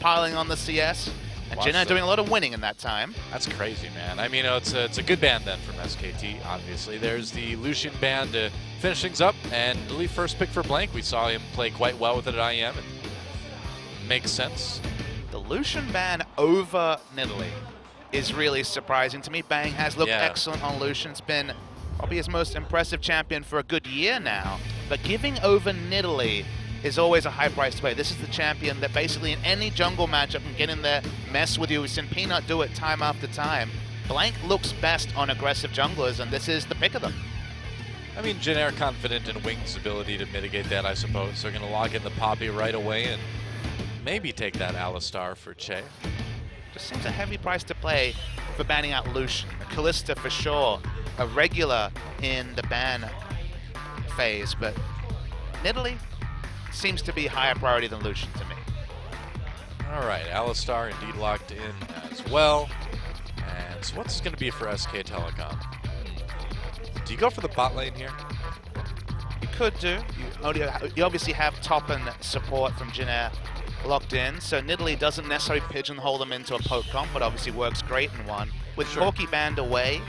piling on the CS. And Jin'e doing a lot of winning in that time. That's crazy, man. I mean, it's a good ban then from SKT, obviously. There's the Lucian ban to finish things up, and Nidalee first pick for Blank. We saw him play quite well with it at IEM, and makes sense. The Lucian ban over Nidalee is really surprising to me. Bang has looked excellent on Lucian. It's been probably his most impressive champion for a good year now. But giving over Nidalee is always a high price to pay. This is the champion that basically in any jungle matchup can get in there, mess with you. We've seen Peanut do it time after time. Blank looks best on aggressive junglers, and this is the pick of them. I mean, Jin'e are confident in Wings' ability to mitigate that, I suppose. They're going to lock in the Poppy right away and maybe take that Alistar for Che. Just seems a heavy price to play for banning out Lucian. Kalista for sure, a regular in the ban phase, but Nidalee seems to be higher priority than Lucian to me. All right, Alistar indeed locked in as well. And so what's going to be for SK Telecom? Do you go for the bot lane here? You could do. You obviously have top and support from Jin'e locked in, so Nidalee doesn't necessarily pigeonhole them into a poke comp, but obviously works great in one. With Corki banned away,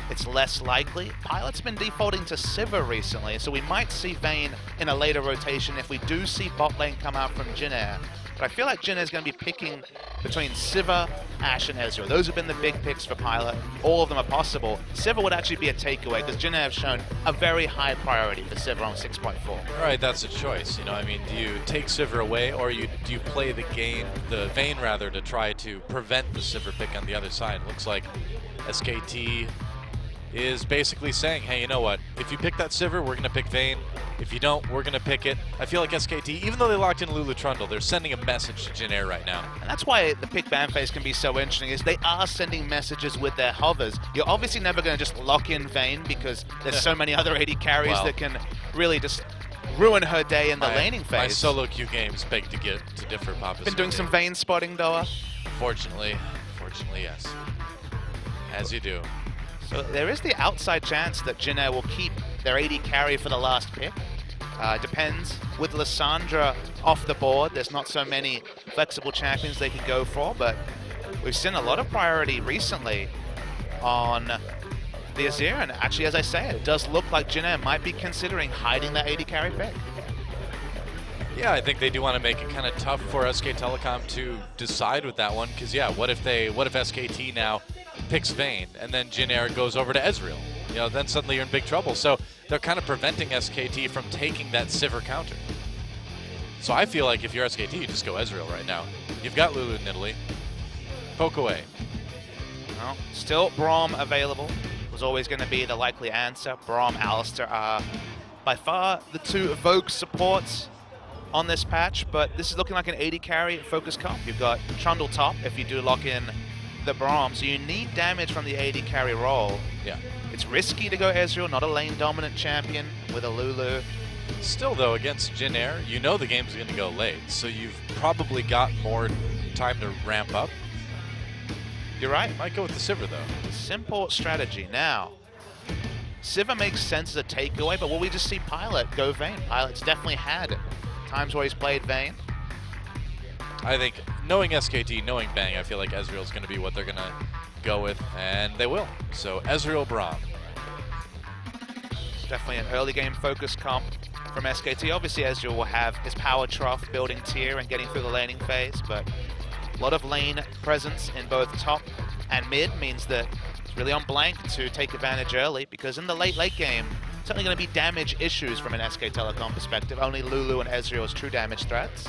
it's less likely. Pilot's been defaulting to Sivir recently, so we might see Vayne in a later rotation if we do see bot lane come out from Jin'e. But I feel like Jin'e is going to be picking between Sivir, Ashe, and Ezreal. Those have been the big picks for Pilot. All of them are possible. Sivir would actually be a takeaway because Jin'e have shown a very high priority for Sivir on 6.4. All right, that's a choice. You know, I mean, do you take Sivir away, or do you play the Vayne rather, to try to prevent the Sivir pick on the other side? It looks like SKT is basically saying, hey, you know what? If you pick that Sivir, we're going to pick Vayne. If you don't, we're going to pick it. I feel like SKT, even though they locked in Lulu Trundle, they're sending a message to Jin'e right now. And that's why the pick ban phase can be so interesting, is they are sending messages with their hovers. You're obviously never going to just lock in Vayne because there's so many other AD carries that can really just ruin her day in the laning phase. My solo queue games beg to differ, Papa. Been doing some Vayne spotting, Doa? Fortunately, yes. As you do. So there is the outside chance that Jin'e will keep their AD carry for the last pick. Depends. With Lissandra off the board, there's not so many flexible champions they could go for, but we've seen a lot of priority recently on the Azir, and actually, as I say, it does look like Jin'e might be considering hiding that AD carry pick. Yeah, I think they do want to make it kind of tough for SK Telecom to decide with that one, because what if SKT now picks Vayne and then Jin'e goes over to Ezreal? You know, then suddenly you're in big trouble. So they're kind of preventing SKT from taking that Sivir counter. So I feel like if you're SKT, you just go Ezreal right now. You've got Lulu and Nidalee. Poke away. Well, still Braum available. Was always going to be the likely answer. Braum, Alistar are by far the two evoke supports on this patch, but this is looking like an 80 carry focus comp. You've got Trundle top if you do lock in the Braum, so you need damage from the 80 carry role. Yeah. It's risky to go Ezreal, not a lane dominant champion with a Lulu. Still though, against Jin'e, you know the game's going to go late, so you've probably got more time to ramp up. You're right. Might go with the Sivir though. Simple strategy. Now, Sivir makes sense as a takeaway, but will we just see Pilot go Vayne? Pilot's definitely had times where he's played Vayne. I think, knowing SKT, knowing Bang, I feel like Ezreal's going to be what they're going to go with, and they will. So Ezreal Braum. It's definitely an early game focus comp from SKT. Obviously Ezreal will have his power trough building tier and getting through the laning phase, but a lot of lane presence in both top and mid means that it's really on Blank to take advantage early, because in the late game, certainly going to be damage issues from an SK Telecom perspective. Only Lulu and Ezreal as true damage threats.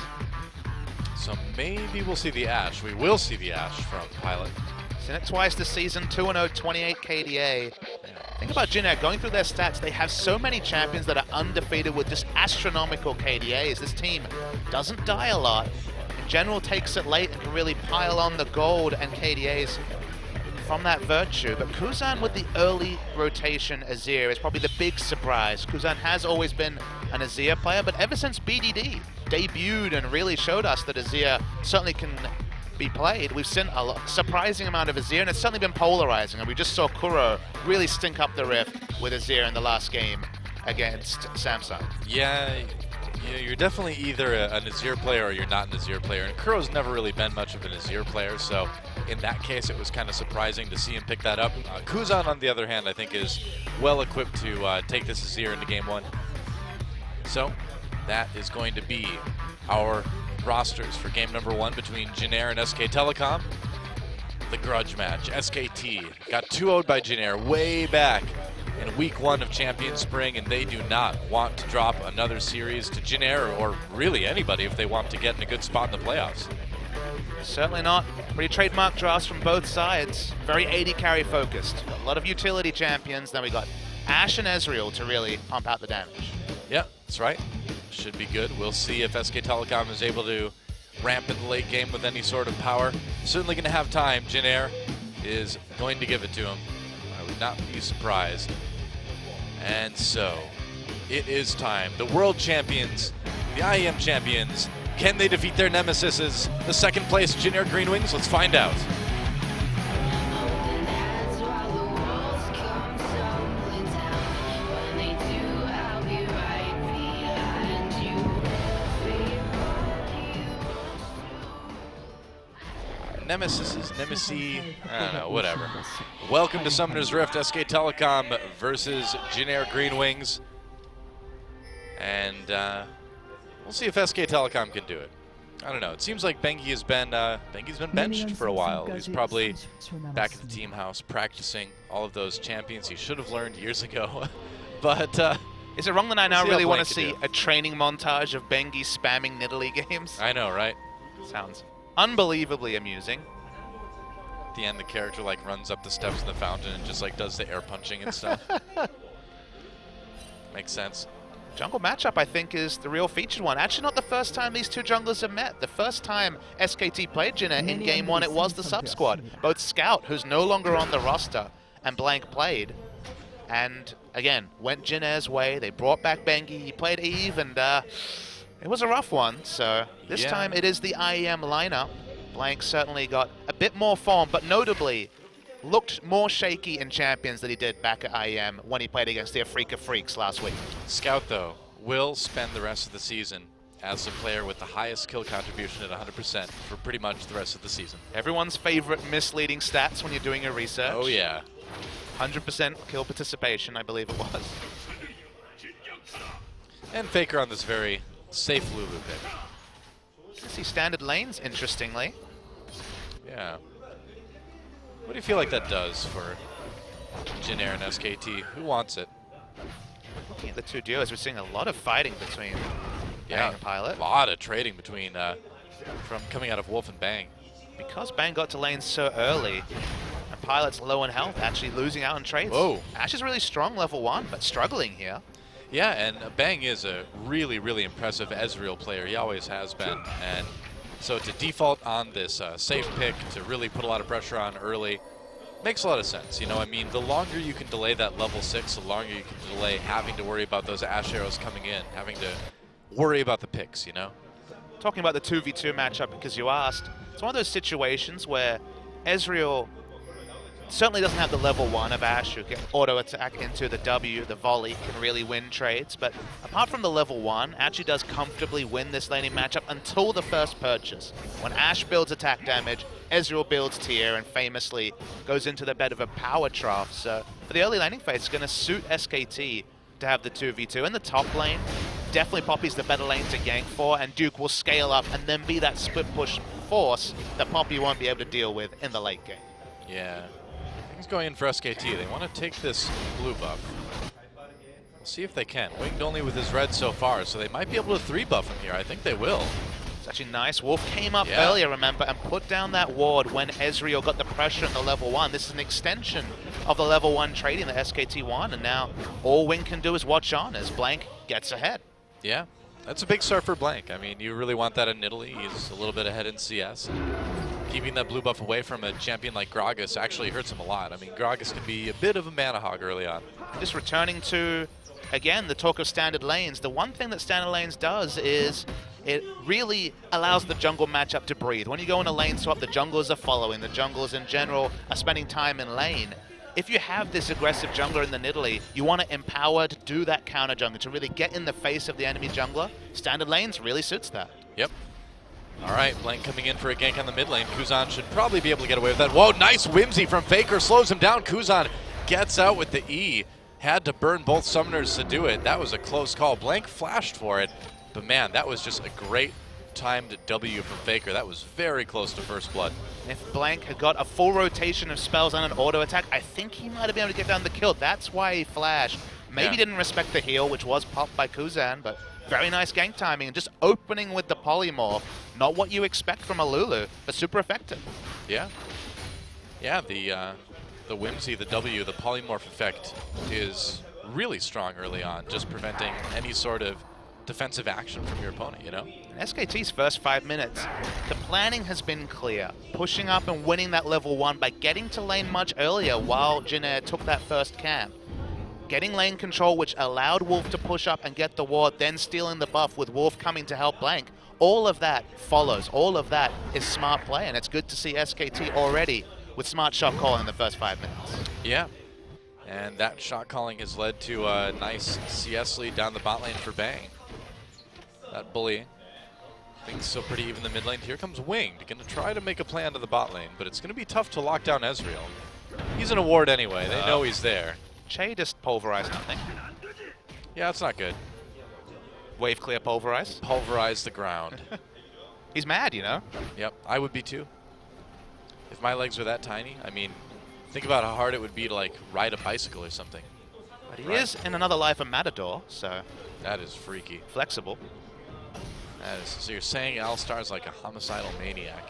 So maybe we'll see the Ashe. We will see the Ashe from Pilot. Seen it twice this season, 2-0, 28 KDA. Think about Jin'e, going through their stats, they have so many champions that are undefeated with just astronomical KDAs. This team doesn't die a lot. In general, takes it late and can really pile on the gold and KDAs from that virtue. But Kuzan with the early rotation Azir is probably the big surprise. Kuzan has always been an Azir player, but ever since BDD debuted and really showed us that Azir certainly can be played, we've seen a surprising amount of Azir, and it's certainly been polarizing. And we just saw Kuro really stink up the rift with Azir in the last game against Samsung. Yeah, Yeah, you're definitely either a Nazir player or you're not a Nazir player. And Kuro's never really been much of a Nazir player, so in that case it was kind of surprising to see him pick that up. Kuzan, on the other hand, I think is well equipped to take this Nazir into game 1. So that is going to be our rosters for game number 1 between Jin Air and SK Telecom. The grudge match. SKT got 2-0'd by Jin Air way back in week 1 of Champion Spring, and they do not want to drop another series to Jin Air or really anybody if they want to get in a good spot in the playoffs. Certainly not. Pretty trademark drafts from both sides. Very AD carry focused. A lot of utility champions. Then we got Ashe and Ezreal to really pump out the damage. Yeah, that's right. Should be good. We'll see if SK Telecom is able to ramp in the late game with any sort of power. Certainly going to have time. Jin Air is going to give it to him. I would not be surprised. And so, it is time. The world champions, the IEM champions, can they defeat their nemesises? The second place Jin Air Greenwings? Let's find out. Nemesis, I don't know, whatever. Welcome to Summoner's Rift, SK Telecom versus Jin Air Greenwings. And we'll see if SK Telecom can do it. I don't know, it seems like Bengi has been benched for a while. He's probably back at the team house practicing all of those champions he should have learned years ago. But is it wrong that I now really want to see a training montage of Bengi spamming Nidalee games? I know, right? Sounds unbelievably amusing. At the end, the character like runs up the steps of the fountain and just like does the air punching and stuff. Makes sense. Jungle matchup, I think, is the real featured one. Actually, not the first time these two junglers have met. The first time SKT played Jin Air in game 1, it was the sub squad. Both Scout, who's no longer on the roster, and Blank played. And again, went Jin Air's way. They brought back Bengi. He played Eve, and it was a rough one, so this time it is the IEM lineup. Blank certainly got a bit more form, but notably looked more shaky in Champions than he did back at IEM when he played against the Afrika Freaks last week. Scout, though, will spend the rest of the season as the player with the highest kill contribution at 100% for pretty much the rest of the season. Everyone's favorite misleading stats when you're doing your research. Oh, yeah. 100% kill participation, I believe it was. And Faker on this very safe Lulu pick. I see standard lanes, interestingly. Yeah. What do you feel like that does for Jin Air and SKT? Who wants it? Looking at the two duos, we're seeing a lot of fighting between Bang and Pilot. A lot of trading between, from coming out of Wolf and Bang. Because Bang got to lane so early, and Pilot's low in health, actually losing out on trades. Whoa. Ashe is really strong level 1, but struggling here. Yeah, and Bang is a really, really impressive Ezreal player. He always has been. And so to default on this safe pick, to really put a lot of pressure on early, makes a lot of sense. You know, I mean, the longer you can delay that level 6, the longer you can delay having to worry about those Ashe arrows coming in, having to worry about the picks, you know? Talking about the 2v2 matchup, because you asked, it's one of those situations where Ezreal certainly doesn't have the level 1 of Ashe, who can auto-attack into the W, the volley, can really win trades. But apart from the level 1, actually does comfortably win this laning matchup until the first purchase. When Ashe builds attack damage, Ezreal builds tier and famously goes into the bed of a power trough. So for the early laning phase, it's going to suit SKT to have the 2v2. In the top lane, definitely Poppy's the better lane to gank for, and Duke will scale up and then be that split push force that Poppy won't be able to deal with in the late game. Yeah. He's going in for SKT. They want to take this blue buff. We'll see if they can. Winged only with his red so far, so they might be able to 3-buff him here. I think they will. It's actually nice. Wolf came up earlier, remember, and put down that ward when Ezreal got the pressure at the level 1. This is an extension of the level 1 trading that SKT won, and now all Wing can do is watch on as Blank gets ahead. Yeah, that's a big start for Blank. I mean, you really want that in Nidalee. He's a little bit ahead in CS. Keeping that blue buff away from a champion like Gragas actually hurts him a lot. I mean, Gragas can be a bit of a mana hog early on. Just returning to, again, the talk of standard lanes. The one thing that standard lanes does is it really allows the jungle matchup to breathe. When you go in a lane swap, the junglers are following. The junglers in general are spending time in lane. if you have this aggressive jungler in the Nidalee, you want to empower to do that counter jungler, to really get in the face of the enemy jungler. Standard lanes really suits that. Yep. All right, Blank coming in for a gank on the mid lane. Kuzan should probably be able to get away with that. Whoa, nice whimsy from Faker, slows him down. Kuzan gets out with the E. Had to burn both summoners to do it. That was a close call. Blank flashed for it, but man, that was just a great timed W from Faker. That was very close to first blood. If Blank had got a full rotation of spells and an auto attack, I think he might have been able to get down the kill. That's why he flashed. Maybe didn't respect the heal, which was popped by Kuzan, but very nice gank timing and just opening with the polymorph. Not what you expect from a Lulu, but super effective. Yeah. Yeah, the whimsy, the W, the polymorph effect is really strong early on, just preventing any sort of defensive action from your opponent, you know? In SKT's first 5 minutes, the planning has been clear. Pushing up and winning that level 1 by getting to lane much earlier while Jin Air took that first camp. Getting lane control, which allowed Wolf to push up and get the ward, then stealing the buff with Wolf coming to help Blank. All of that follows. All of that is smart play, and it's good to see SKT already with smart shot calling in the first 5 minutes. Yeah. And that shot calling has led to a nice CS lead down the bot lane for Bang. That bully, things still pretty even in the mid lane. Here comes Winged, going to try to make a play onto the bot lane, but it's going to be tough to lock down Ezreal. He's in a ward anyway, they know he's there. Che just pulverized nothing. Yeah, that's not good. Wave clear pulverize. Pulverize the ground. He's mad, you know? Yep, I would be too. If my legs were that tiny, I mean, think about how hard it would be to like ride a bicycle or something. But he is in another life a matador, so. That is freaky. Flexible. That is, so you're saying Alistar's like a homicidal maniac?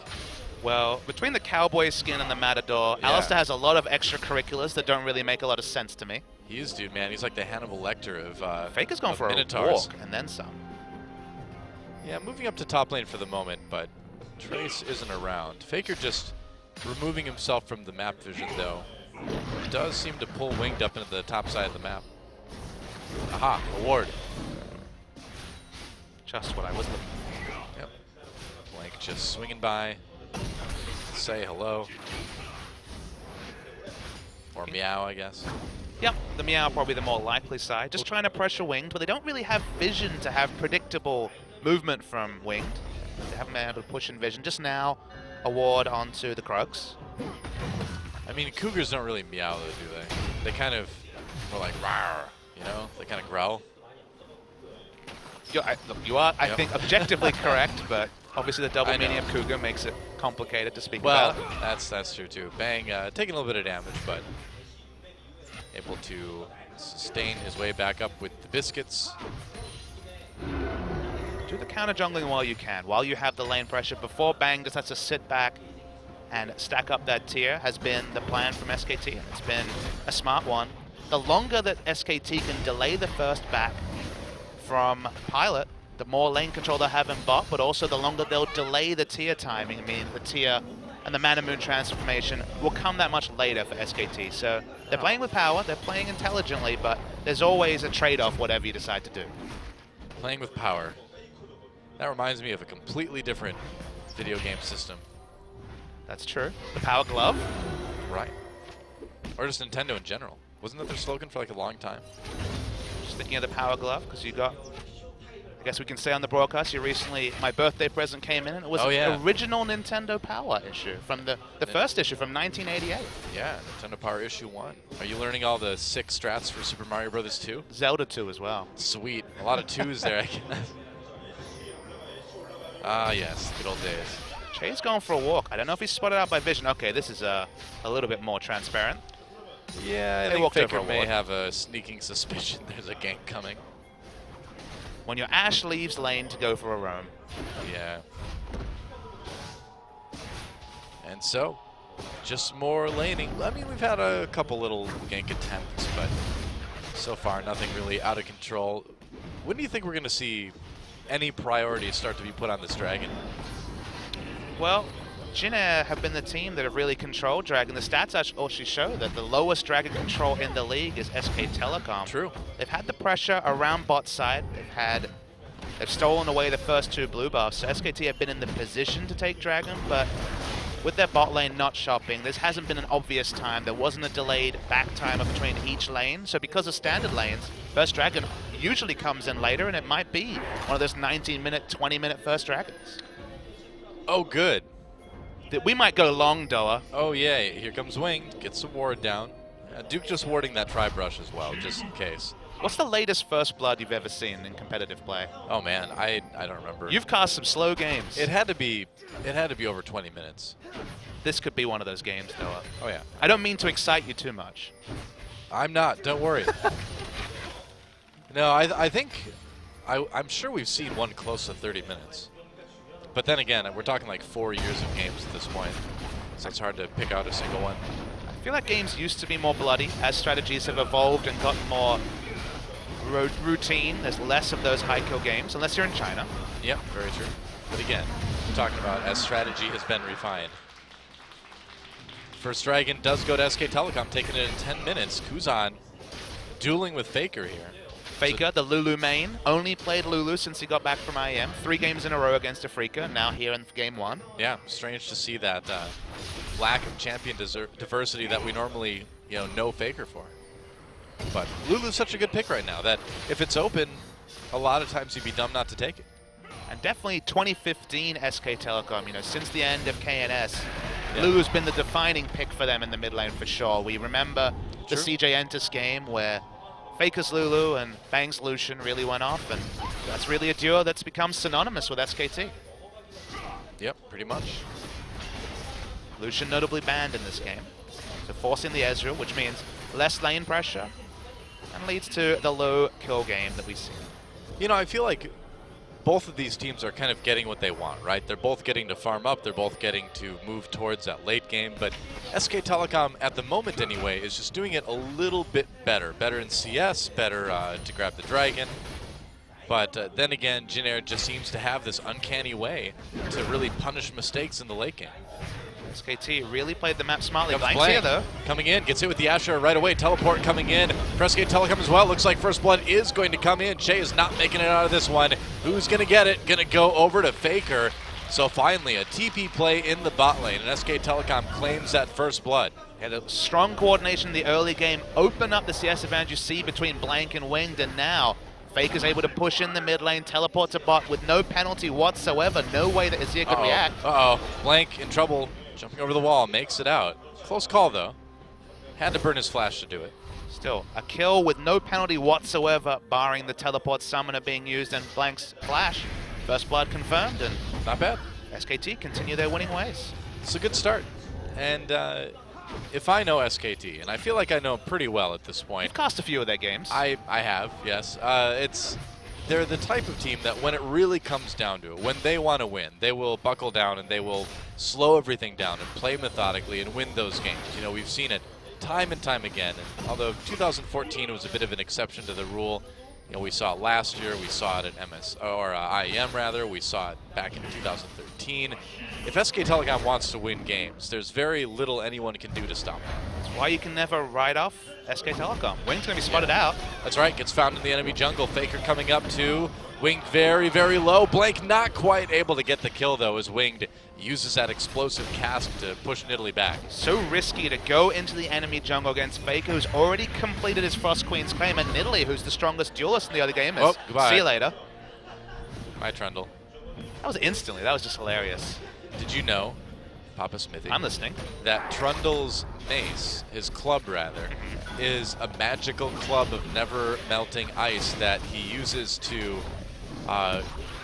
Well, between the cowboy skin and the matador, Alistar has a lot of extracurriculars that don't really make a lot of sense to me. He is, dude, man. He's like the Hannibal Lecter of Faker's gone for Minotaurs. a walk and then some. Yeah, moving up to top lane for the moment, but Trace isn't around. Faker just removing himself from the map vision, though, does seem to pull Winged up into the top side of the map. Aha, a ward. Just what I was looking for. Yep. Blank just swinging by. Say hello. Or meow, I guess. Yep, the meow probably the more likely side. Just trying to pressure Winged, but they don't really have vision to have predictable movement from Winged. They haven't been able to push in vision. Just now, a ward onto the Krugs. I mean, cougars don't really meow, though, do they? They kind of are like, rawr, you know? They kind of growl. Look, you are, I think, objectively correct, but obviously the double meaning of cougar makes it complicated to speak about. Well, that's true, too. Bang, taking a little bit of damage, but able to sustain his way back up with the biscuits. Do the counter jungling while you can, while you have the lane pressure. Before Bang just has to sit back and stack up that tier has been the plan from SKT, and it's been a smart one. The longer that SKT can delay the first back from Pilot, the more lane control they'll have in bot, but also the longer they'll delay the tier timing. I mean, the tier and the Mana Moon transformation will come that much later for SKT. So they're playing with power, they're playing intelligently, but there's always a trade-off whatever you decide to do. Playing with power. That reminds me of a completely different video game system. That's true. The Power Glove. Right. Or just Nintendo in general. Wasn't that their slogan for like a long time? Just thinking of the Power Glove, because you got, I guess we can say on the broadcast, you recently, my birthday present came in, and it was an original Nintendo Power issue from the first issue from 1988. Yeah, Nintendo Power issue 1. Are you learning all the 6 strats for Super Mario Bros. 2? Zelda 2 as well. Sweet. A lot of 2s there, I guess. Ah, yes. Good old days. Che's going for a walk. I don't know if he's spotted out by vision. Okay, this is a little bit more transparent. Yeah, I think Faker may have a sneaking suspicion there's a gank coming. When your Ashe leaves lane to go for a roam. Yeah. And so, just more laning. I mean, we've had a couple little gank attempts, but so far nothing really out of control. When do you think we're going to see any priorities start to be put on this dragon? Well, Jin Air have been the team that have really controlled Dragon. The stats actually show that the lowest Dragon control in the league is SK Telecom. True. They've had the pressure around bot side. They've stolen away the first 2 blue buffs. So SKT have been in the position to take Dragon, but with their bot lane not shopping, this hasn't been an obvious time. There wasn't a delayed back timer between each lane. So because of standard lanes, First Dragon usually comes in later, and it might be one of those 19-minute, 20-minute First Dragons. Oh, good. We might go long, Doa. Oh, yeah. Here comes Wing. Gets some ward down. Duke just warding that tri-brush as well, just in case. What's the latest First Blood you've ever seen in competitive play? Oh, man. I don't remember. You've cast some slow games. It had to be over 20 minutes. This could be one of those games, Noah. Oh, yeah. I don't mean to excite you too much. I'm not. Don't worry. No, I think I'm sure we've seen one close to 30 minutes. But then again, we're talking like 4 years of games at this point, so it's hard to pick out a single one. I feel like games used to be more bloody as strategies have evolved and gotten more routine. There's less of those high kill games, unless you're in China. Yep, very true. But again, we're talking about as strategy has been refined. First Dragon does go to SK Telecom, taking it in 10 minutes. Kuzan dueling with Faker here. Faker, the Lulu main, only played Lulu since he got back from IEM. 3 games in a row against Afrika, now here in game 1. Yeah, strange to see that lack of champion diversity that we normally know Faker for. But Lulu's such a good pick right now that if it's open, a lot of times you'd be dumb not to take it. And definitely 2015 SK Telecom, since the end of KNS, yeah. Lulu's been the defining pick for them in the mid lane for sure. We remember the CJ Entus game where Faker's Lulu and Bang's Lucian really went off, and that's really a duo that's become synonymous with SKT. Yep, pretty much. Lucian notably banned in this game, so forcing the Ezreal, which means less lane pressure, and leads to the low kill game that we see. I feel like both of these teams are kind of getting what they want, right? They're both getting to farm up, they're both getting to move towards that late game, but SK Telecom, at the moment anyway, is just doing it a little bit better. Better in CS, better to grab the dragon. But then again, Jin Air just seems to have this uncanny way to really punish mistakes in the late game. SKT really played the map smartly. Blank's here, though. Coming in, gets hit with the Asher right away. Teleport coming in. For SK Telecom as well. Looks like First Blood is going to come in. Shay is not making it out of this one. Who's going to get it? Going to go over to Faker. So finally, a TP play in the bot lane, and SK Telecom claims that First Blood. Yeah, the strong coordination in the early game opened up the CS advantage you see between Blank and Winged, and now Faker's able to push in the mid lane, teleport to bot with no penalty whatsoever. No way that Azir could react. Blank in trouble. Jumping over the wall, makes it out. Close call, though. Had to burn his flash to do it. Still, a kill with no penalty whatsoever, barring the teleport summoner being used and Blank's flash. First Blood confirmed, and not bad. SKT continue their winning ways. It's a good start. And if I know SKT, and I feel like I know them pretty well at this point. You've cast a few of their games. I have, yes. They're the type of team that when it really comes down to it, when they want to win, they will buckle down and they will slow everything down and play methodically and win those games. We've seen it time and time again. And although 2014 was a bit of an exception to the rule, we saw it last year, we saw it at IEM rather, we saw it back in 2013. If SK Telecom wants to win games, there's very little anyone can do to stop them. That's why you can never write off SK Telecom. Wing's going to be spotted out. That's right, gets found in the enemy jungle. Faker coming up to Winged very, very low. Blank not quite able to get the kill, though, as Winged uses that explosive cast to push Nidalee back. So risky to go into the enemy jungle against Faker, who's already completed his Frost Queen's claim, and Nidalee, who's the strongest duelist in the other game, is see you later. Bye, Trundle. That was instantly. That was just hilarious. Did you know, Papa Smithy, I'm listening, that Trundle's mace, his club rather, is a magical club of never melting ice that he uses to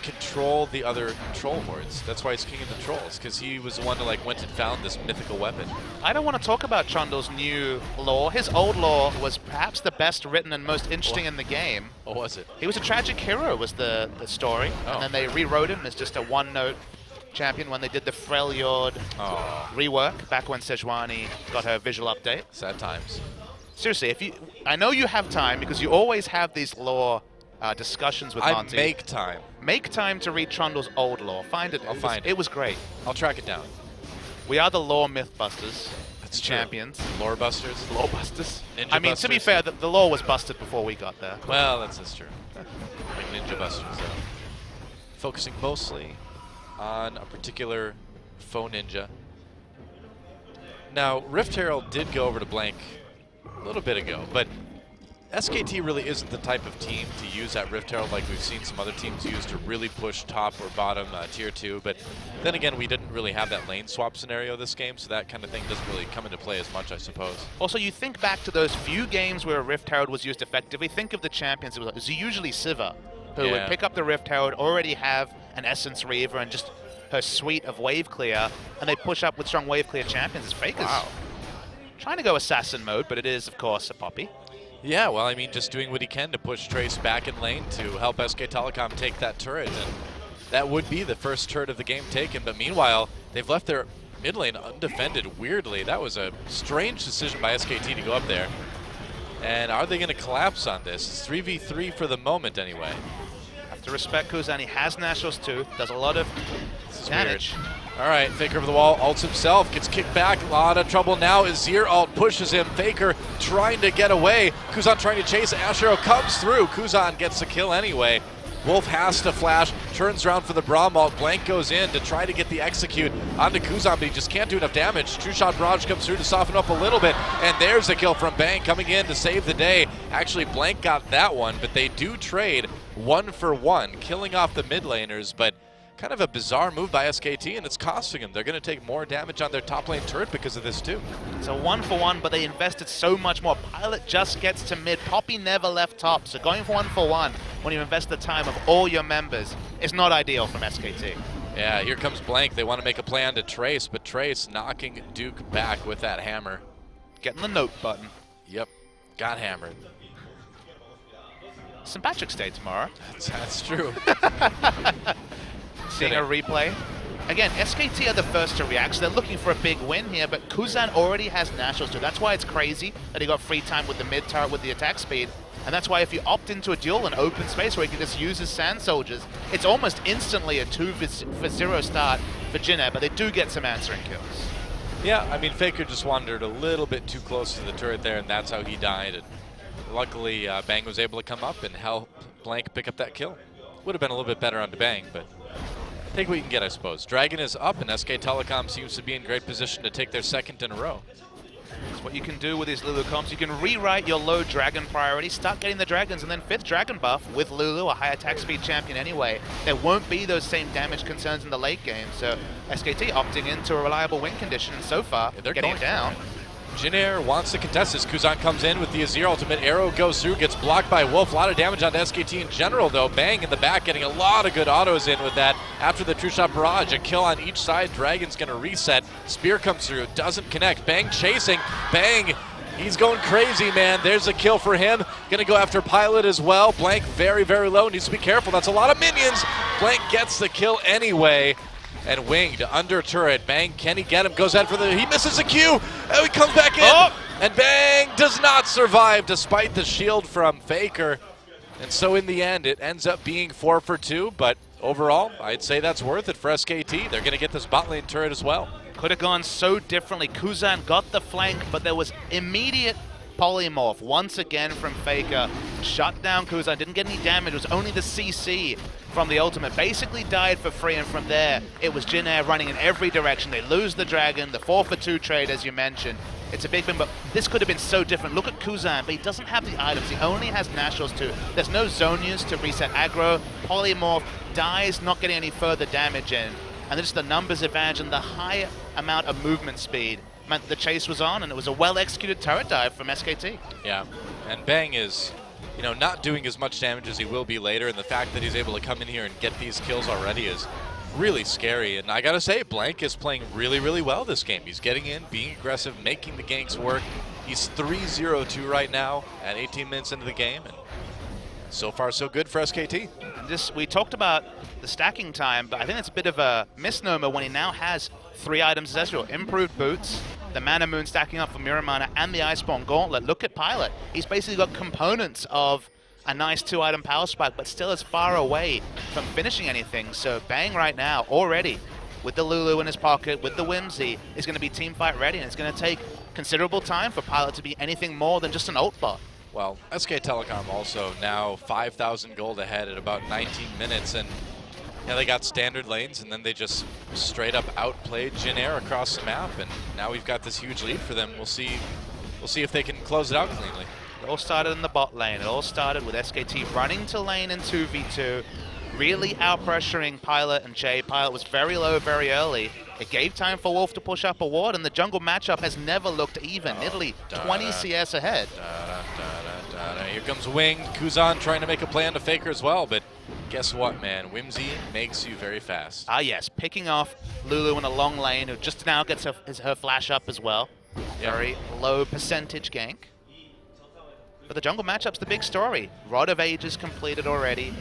control the other troll hordes. That's why he's king of the trolls, because he was the one who went and found this mythical weapon. I don't want to talk about Trundle's new lore. His old lore was perhaps the best written and most interesting in the game. What was it? He was a tragic hero was the story, and then they rewrote him as just a one-note champion when they did the Freljord rework back when Sejuani got her visual update. Sad times. Seriously, I know you have time because you always have these lore discussions with Monty. I make time. Make time to read Trundle's old lore. Find it. I'll find it. It was great. I'll track it down. We are the lore mythbusters. That's champions. Lore busters. Lore busters. Ninja I mean, busters. To be fair, the lore was busted before we got there. Well, that's true. Like ninja busters, though. Focusing mostly on a particular faux ninja Now, Rift Herald did go over to Blank a little bit ago, but SKT really isn't the type of team to use that Rift Herald like we've seen some other teams use to really push top or bottom tier 2. But then again, we didn't really have that lane swap scenario this game, so that kind of thing doesn't really come into play as much, I suppose. Also, you think back to those few games where a Rift Herald was used effectively. Think of the champions. It was usually Sivir, who would pick up the Rift Herald, already have an Essence Reaver and just her suite of wave clear, and they push up with strong wave clear champions. As Faker's trying to go assassin mode, but it is, of course, a Poppy. Yeah, well, I mean, just doing what he can to push Trace back in lane to help SK Telecom take that turret, and that would be the first turret of the game taken. But meanwhile, they've left their mid lane undefended, weirdly. That was a strange decision by SKT to go up there. And are they going to collapse on this? It's 3v3 for the moment, anyway. Have to respect Kuzan. He has Nationals too. Does a lot of damage. Weird. All right, Faker over the wall, ults himself, gets kicked back, a lot of trouble now as Zir ult pushes him. Faker trying to get away. Kuzan trying to chase, Ash Arrow comes through. Kuzan gets the kill anyway. Wolf has to flash, turns around for the Braum ult. Blank goes in to try to get the execute onto Kuzan, but he just can't do enough damage. True Shot Barrage comes through to soften up a little bit, and there's a kill from Bang coming in to save the day. Actually, Blank got that one, but they do trade 1-for-1, killing off the mid laners, but kind of a bizarre move by SKT, and it's costing them. They're going to take more damage on their top lane turret because of this too. It's a 1-for-1, but they invested so much more. Pilot just gets to mid. Poppy never left top, so going for 1-for-1 when you invest the time of all your members is not ideal from SKT. Yeah, here comes Blank. They want to make a play onto Trace, but Trace knocking Duke back with that hammer. Getting the note button. Yep, got hammered. St. Patrick's Day tomorrow. That's true. Seeing a replay. Again, SKT are the first to react, so they're looking for a big win here, but Kuzan already has Nationals too. That's why it's crazy that he got free time with the mid turret with the attack speed. And that's why if you opt into a duel in open space where he can just use his Sand Soldiers, it's almost instantly a 2-for-0 start for Jinner, but they do get some answering kills. Yeah, I mean, Faker just wandered a little bit too close to the turret there, and that's how he died. And luckily, Bang was able to come up and help Blank pick up that kill. Would have been a little bit better onto Bang, but take what you can get, I suppose. Dragon is up, and SK Telecom seems to be in great position to take their second in a row. That's what you can do with these Lulu comps. You can rewrite your low dragon priority, start getting the dragons, and then 5th dragon buff with Lulu, a high attack speed champion anyway. There won't be those same damage concerns in the late game, so SKT opting into a reliable win condition, and so far, they're getting going it down. Jinair wants to contest this. Kuzan comes in with the Azir ultimate. Arrow goes through, gets blocked by Wolf. A lot of damage on SKT in general, though. Bang in the back, getting a lot of good autos in with that. After the True Shot Barrage, a kill on each side. Dragon's going to reset. Spear comes through, doesn't connect. Bang chasing. Bang, he's going crazy, man. There's a kill for him. Going to go after Pilot as well. Blank very, very low. Needs to be careful. That's a lot of minions. Blank gets the kill anyway. And Winged under turret. Bang, can he get him? Goes out for the, he misses a Q. Oh, he comes back in. Oh! And Bang does not survive despite the shield from Faker. And so in the end, it ends up being 4-for-2. But overall, I'd say that's worth it for SKT. They're going to get this bot lane turret as well. Could have gone so differently. Kuzan got the flank, but there was immediate polymorph once again from Faker. Shut down Kuzan, didn't get any damage. It was only the CC from the ultimate. Basically died for free, and from there, it was Jinair running in every direction. They lose the dragon, the 4-for-2 trade, as you mentioned. It's a big win, but this could have been so different. Look at Kuzan, but he doesn't have the items. He only has Nationals too. There's no Zonias to reset aggro. Polymorph dies, not getting any further damage in. And just the numbers advantage and the high amount of movement speed meant the chase was on, and it was a well-executed turret dive from SKT. Yeah, and Bang is, you know, not doing as much damage as he will be later, and the fact that he's able to come in here and get these kills already is really scary. And I gotta say, Blank is playing really, really well this game. He's getting in, being aggressive, making the ganks work. He's 3-0-2 right now at 18 minutes into the game, and so far so good for SKT. We talked about the stacking time, but I think it's a bit of a misnomer when he now has 3 items as Ezreal. Improved boots, the Mana Moon stacking up for Miramana, and the Iceborne Gauntlet. Look at Pilot. He's basically got components of a nice 2-item power spike, but still is far away from finishing anything. So Bang right now, already, with the Lulu in his pocket, with the Whimsy, is going to be teamfight ready, and it's going to take considerable time for Pilot to be anything more than just an ult bot. Well, SK Telecom also now 5,000 gold ahead at about 19 minutes, and Yeah, they got standard lanes, and then they just straight up outplayed Jin Air across the map, and now we've got this huge lead for them. We'll see if they can close it out cleanly. It all started in the bot lane. It all started with SKT running to lane in 2v2, really out-pressuring Pilot and Jay. Pilot was very low very early. It gave time for Wolf to push up a ward, and the jungle matchup has never looked even. Italy 20 CS ahead. Here comes Wing. Kuzan trying to make a play on the Faker as well, but guess what, man? Whimsy makes you very fast. Ah, yes, picking off Lulu in a long lane, who just now gets her flash up as well. Yep. Very low percentage gank. But the jungle matchup's the big story. Rod of Ages completed already.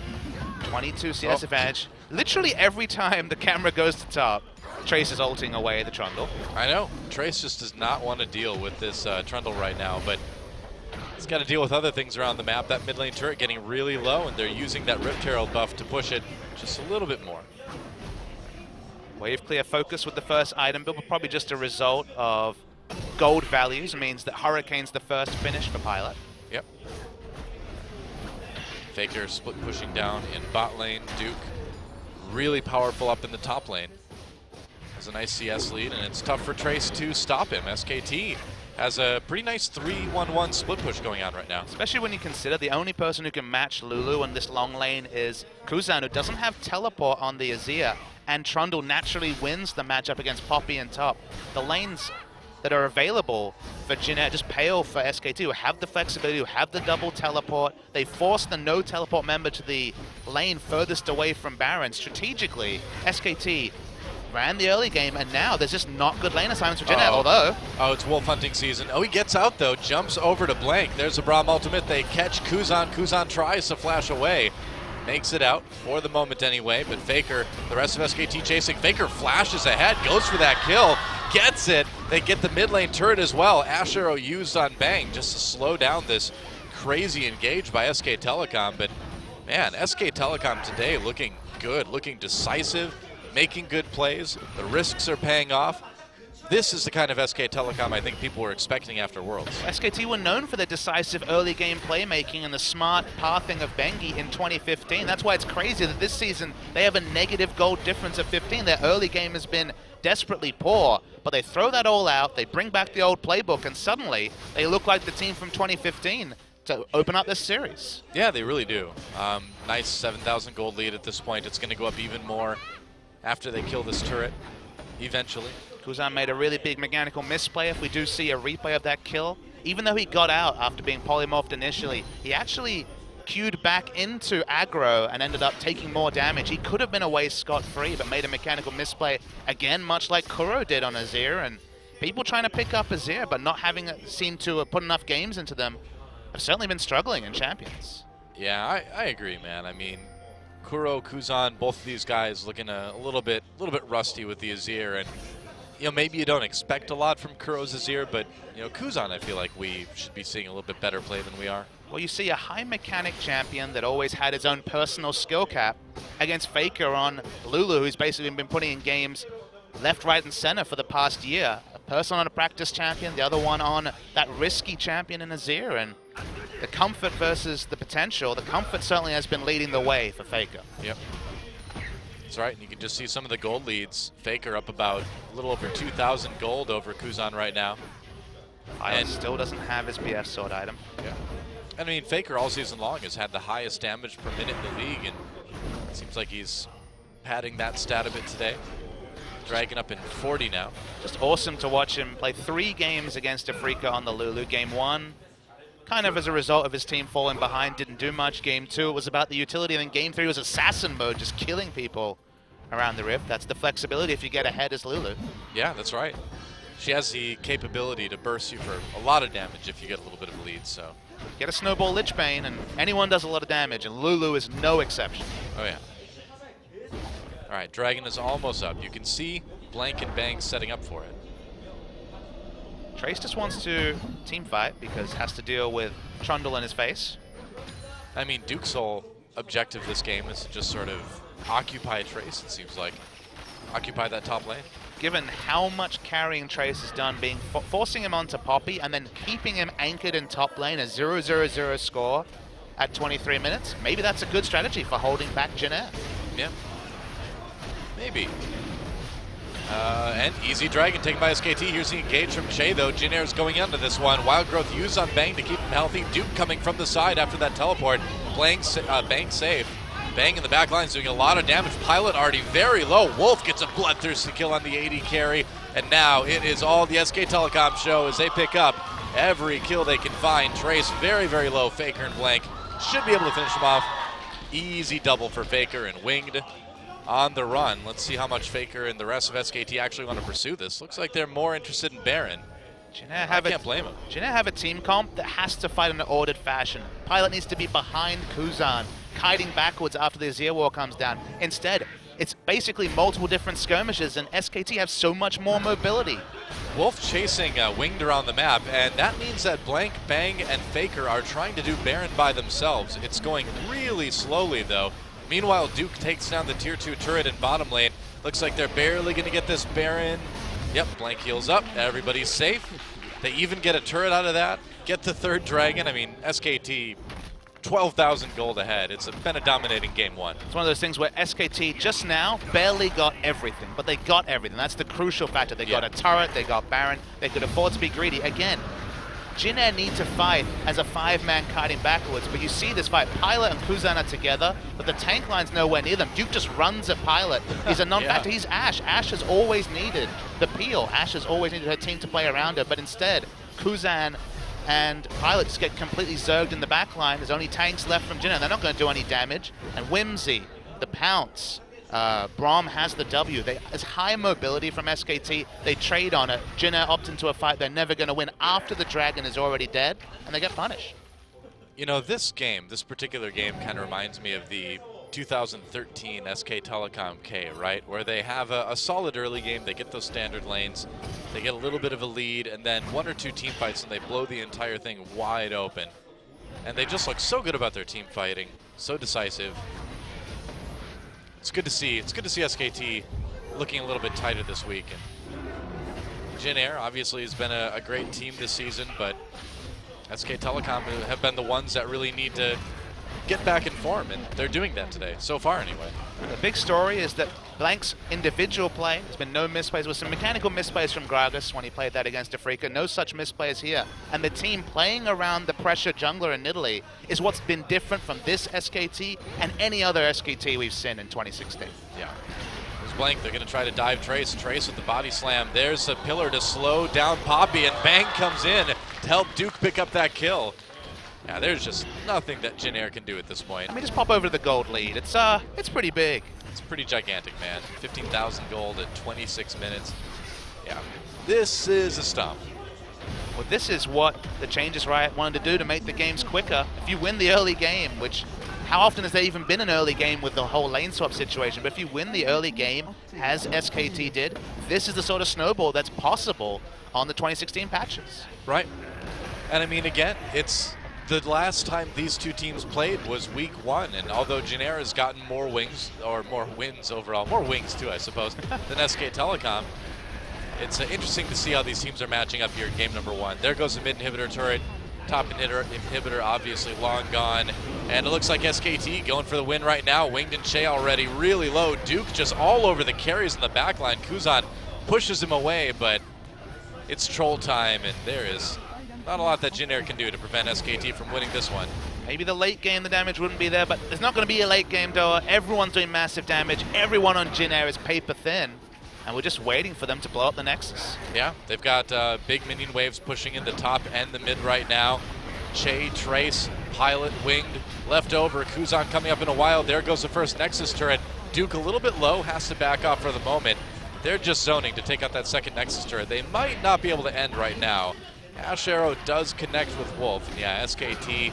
22 CS advantage. Literally every time the camera goes to top, Trace is ulting away the Trundle. I know. Trace just does not want to deal with this Trundle right now, but he's got to deal with other things around the map. That mid lane turret getting really low, and they're using that Rift Herald buff to push it just a little bit more. Wave clear focus with the first item build, but probably just a result of gold values. Means that Hurricane's the first finish for Pilot. Yep. Faker split pushing down in bot lane. Duke really powerful up in the top lane. Has a nice CS lead, and it's tough for Trace to stop him. SKT has a pretty nice 3-1-1 split push going on right now. Especially when you consider the only person who can match Lulu in this long lane is Kuzan, who doesn't have teleport on the Azir, and Trundle naturally wins the matchup against Poppy and top. The lanes that are available for Jin Air just pale for SKT, who have the flexibility, who have the double teleport. They force the no teleport member to the lane furthest away from Baron. Strategically, SKT ran the early game, and now there's just not good lane assignments for Jin Air, although... Oh, it's wolf hunting season. Oh, he gets out, though. Jumps over to Blank. There's a Braum ultimate. They catch Kuzan. Kuzan tries to flash away. Makes it out, for the moment anyway, but Faker, the rest of SKT chasing. Faker flashes ahead, goes for that kill, gets it. They get the mid lane turret as well. Ash Arrow used on Bang just to slow down this crazy engage by SK Telecom. But man, SK Telecom today looking good, looking decisive, making good plays. The risks are paying off. This is the kind of SK Telecom I think people were expecting after Worlds. SKT were known for their decisive early game playmaking and the smart pathing of Bengi in 2015. That's why it's crazy that this season they have a negative gold difference of 15. Their early game has been desperately poor, but they throw that all out, they bring back the old playbook, and suddenly they look like the team from 2015 to open up this series. Yeah, they really do. Nice 7,000 gold lead at this point. It's going to go up even more after they kill this turret, eventually. Kuzan made a really big mechanical misplay. If we do see a replay of that kill, even though he got out after being polymorphed initially, he actually queued back into aggro and ended up taking more damage. He could have been away scot-free, but made a mechanical misplay, again, much like Kuro did on Azir. And people trying to pick up Azir, but not having seemed to put enough games into them, have certainly been struggling in Champions. Yeah, I agree, man. I mean, Kuro, Kuzan, both of these guys looking a little bit rusty with the Azir, and you know, maybe you don't expect a lot from Kuro's Azir, but you know, Kuzan, I feel like we should be seeing a little bit better play than we are. Well, you see a high mechanic champion that always had his own personal skill cap against Faker on Lulu, who's basically been putting in games left, right, and center for the past year. A person on a practice champion, the other one on that risky champion in Azir, and the comfort versus the potential. The comfort certainly has been leading the way for Faker. Yep. That's right, and you can just see some of the gold leads. Faker up about a little over 2,000 gold over Kuzan right now. And still doesn't have his BF sword item. Yeah. I mean, Faker all season long has had the highest damage per minute in the league, and it seems like he's padding that stat a bit today. Dragging up in 40 now. Just awesome to watch him play 3 games against Afrika on the Lulu. Game 1, kind of as a result of his team falling behind, didn't do much. Game 2, it was about the utility, and then Game 3 was assassin mode, just killing people around the Rift. That's the flexibility if you get ahead as Lulu. Yeah, that's right. She has the capability to burst you for a lot of damage if you get a little bit of a lead, so. Get a Snowball Lich Bane, and anyone does a lot of damage, and Lulu is no exception. Oh, yeah. All right, Dragon is almost up. You can see Blank and Bang setting up for it. Trace just wants to team fight because has to deal with Trundle in his face. I mean, Duke's whole objective this game is to just sort of occupy Trace, it seems like. Occupy that top lane. Given how much carrying Trace has done, being forcing him onto Poppy and then keeping him anchored in top lane, a 0-0-0 score at 23 minutes, maybe that's a good strategy for holding back Jin Air. Yeah. Maybe. And easy dragon taken by SKT. Here's the engage from Che, though. Jin Air's going into this one. Wild Growth used on Bang to keep him healthy. Duke coming from the side after that teleport. Bang safe. Bang in the back line's doing a lot of damage. Pilot already very low. Wolf gets a bloodthirsty kill on the AD carry. And now it is all the SK Telecom show as they pick up every kill they can find. Trace very, very low. Faker and Blank should be able to finish him off. Easy double for Faker and Winged on the run. Let's see how much Faker and the rest of SKT actually want to pursue this. Looks like they're more interested in Baron. I can't blame him. Jin Air have a team comp that has to fight in an ordered fashion. Pilot needs to be behind Kuzan, kiting backwards after the Azir War comes down. Instead, it's basically multiple different skirmishes, and SKT have so much more mobility. Wolf chasing Winged around the map, and that means that Blank, Bang, and Faker are trying to do Baron by themselves. It's going really slowly, though. Meanwhile, Duke takes down the tier 2 turret in bottom lane. Looks like they're barely going to get this Baron. Yep, Blank heals up. Everybody's safe. They even get a turret out of that. Get the third dragon. I mean, SKT, 12,000 gold ahead. It's been a dominating game one. It's one of those things where SKT just now barely got everything, but they got everything. That's the crucial factor. They got a turret, they got Baron, they could afford to be greedy. Again, Jin Air need to fight as a 5-man kiting backwards, but you see this fight. Pilot and Kuzan are together, but the tank line's nowhere near them. Duke just runs at Pilot. He's a non-factor. He's Ashe. Ashe has always needed the peel. Ashe has always needed her team to play around her, but instead, Kuzan and Pilot just get completely zerged in the back line. There's only tanks left from Jin Air. They're not going to do any damage. And Whimsy, the pounce, Braum has the W. There's high mobility from SKT. They trade on it. Jin Air opt into a fight they're never going to win after the dragon is already dead, and they get punished. You know, this particular game kind of reminds me of the 2013 SK Telecom K, right? Where they have a solid early game, they get those standard lanes, they get a little bit of a lead, and then 1 or 2 team fights and they blow the entire thing wide open. And they just look so good about their team fighting, so decisive. It's good to see. It's good to see SKT looking a little bit tighter this week. And Jin Air obviously has been a great team this season, but SK Telecom have been the ones that really need to get back in form, and they're doing that today, so far anyway. The big story is that Blank's individual play, there's been no misplays, with some mechanical misplays from Gragas when he played that against Afrika, no such misplays here. And the team playing around the pressure jungler in Italy is what's been different from this SKT and any other SKT we've seen in 2016. Yeah. There's Blank, they're gonna try to dive Trace. Trace with the body slam. There's a pillar to slow down Poppy, and Bang comes in to help Duke pick up that kill. Yeah, there's just nothing that Jin Air can do at this point. Let me just pop over to the gold lead. It's pretty big. It's pretty gigantic, man. 15,000 gold at 26 minutes. Yeah, this is a stomp. Well, this is what the changes Riot wanted to do to make the games quicker. If you win the early game, which how often has there even been an early game with the whole lane swap situation? But if you win the early game, as SKT did, this is the sort of snowball that's possible on the 2016 patches. Right. And I mean, again, it's the last time these two teams played was week 1, and although Jin Air has gotten more wins, or more wins overall, more wings too, I suppose, than SK Telecom, it's interesting to see how these teams are matching up here in game number 1. There goes the mid inhibitor turret. Top inhibitor obviously long gone, and it looks like SKT going for the win right now. Winged and Che already really low. Duke just all over the carries in the backline. Kuzan pushes him away, but it's troll time, and there is not a lot that Jin Air can do to prevent SKT from winning this one. Maybe the late game the damage wouldn't be there, but there's not going to be a late game, though. Everyone's doing massive damage. Everyone on Jin Air is paper thin, and we're just waiting for them to blow up the Nexus. Yeah, they've got big minion waves pushing in the top and the mid right now. Che, Trace, Pilot, Winged, left over. Kuzan coming up in a while. There goes the first Nexus turret. Duke a little bit low, has to back off for the moment. They're just zoning to take out that second Nexus turret. They might not be able to end right now. Ash Arrow does connect with Wolf. And yeah, SKT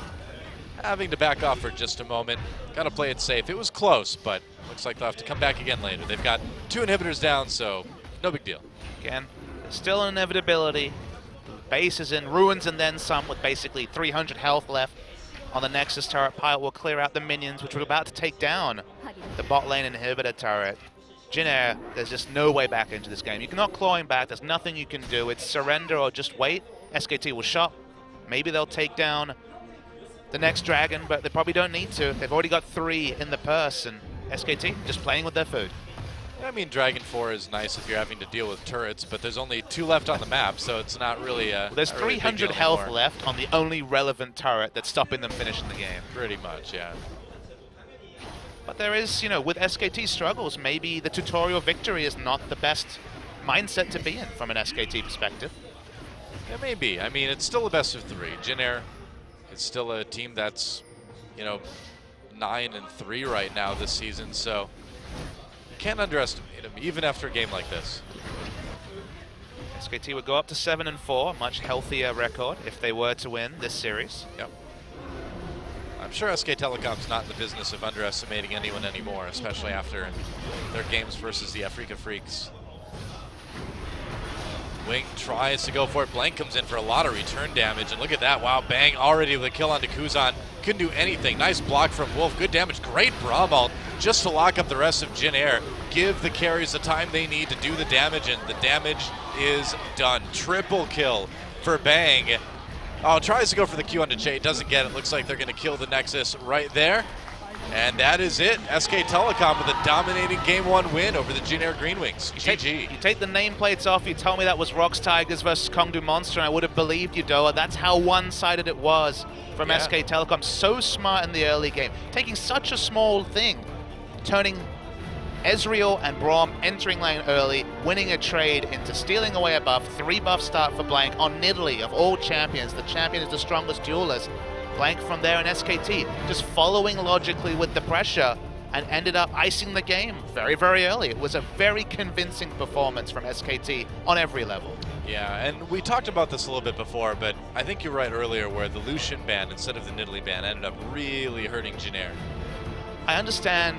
having to back off for just a moment. Got to play it safe. It was close, but looks like they'll have to come back again later. They've got 2 inhibitors down, so no big deal. Again, there's still an inevitability. The base is in ruins and then some, with basically 300 health left on the Nexus turret. Pilot will clear out the minions, which we're about to take down the bot lane inhibitor turret. Jin Air, there's just no way back into this game. You cannot claw him back. There's nothing you can do. It's surrender or just wait. SKT will shop. Maybe they'll take down the next dragon, but they probably don't need to. They've already got 3 in the purse, and SKT just playing with their food. I mean, Dragon 4 is nice if you're having to deal with turrets, but there's only 2 left on the map, so it's not really well, there's not really a big 300 deal health anymore. left on the only relevant turret that's stopping them finishing the game. Pretty much, yeah. But there is, you know, with SKT struggles, maybe the tutorial victory is not the best mindset to be in from an SKT perspective. It may be. I mean, it's still a best of 3. Jin Air is still a team that's, you know, 9-3 right now this season, so you can't underestimate them, even after a game like this. SKT would go up to 7-4, much healthier record if they were to win this series. Yep. I'm sure SK Telecom's not in the business of underestimating anyone anymore, especially after their games versus the Africa Freaks. Wing tries to go for it. Blank comes in for a lot of return damage, and look at that. Wow, Bang already with a kill onto Kuzan. Couldn't do anything. Nice block from Wolf. Good damage. Great Braum ult just to lock up the rest of Jin Air. Give the carries the time they need to do the damage, and the damage is done. Triple kill for Bang. Oh, tries to go for the Q onto Che. Doesn't get it. Looks like they're going to kill the Nexus right there. And that is it. SK Telecom with a dominating Game 1 win over the Jin Air Greenwings. GG. You take the nameplates off, you tell me that was Rocks Tigers versus Kongdu Monster, and I would have believed you, Doa. That's how one-sided it was from SK Telecom. So smart in the early game. Taking such a small thing, turning Ezreal and Braum entering lane early, winning a trade into stealing away a buff, 3-buff start for Blank on Nidalee of all champions. The champion is the strongest duelist. Blank from there in SKT, just following logically with the pressure and ended up icing the game very, very early. It was a very convincing performance from SKT on every level. Yeah, and we talked about this a little bit before, but I think you're right earlier where the Lucian ban instead of the Nidalee ban ended up really hurting Jin Air. I understand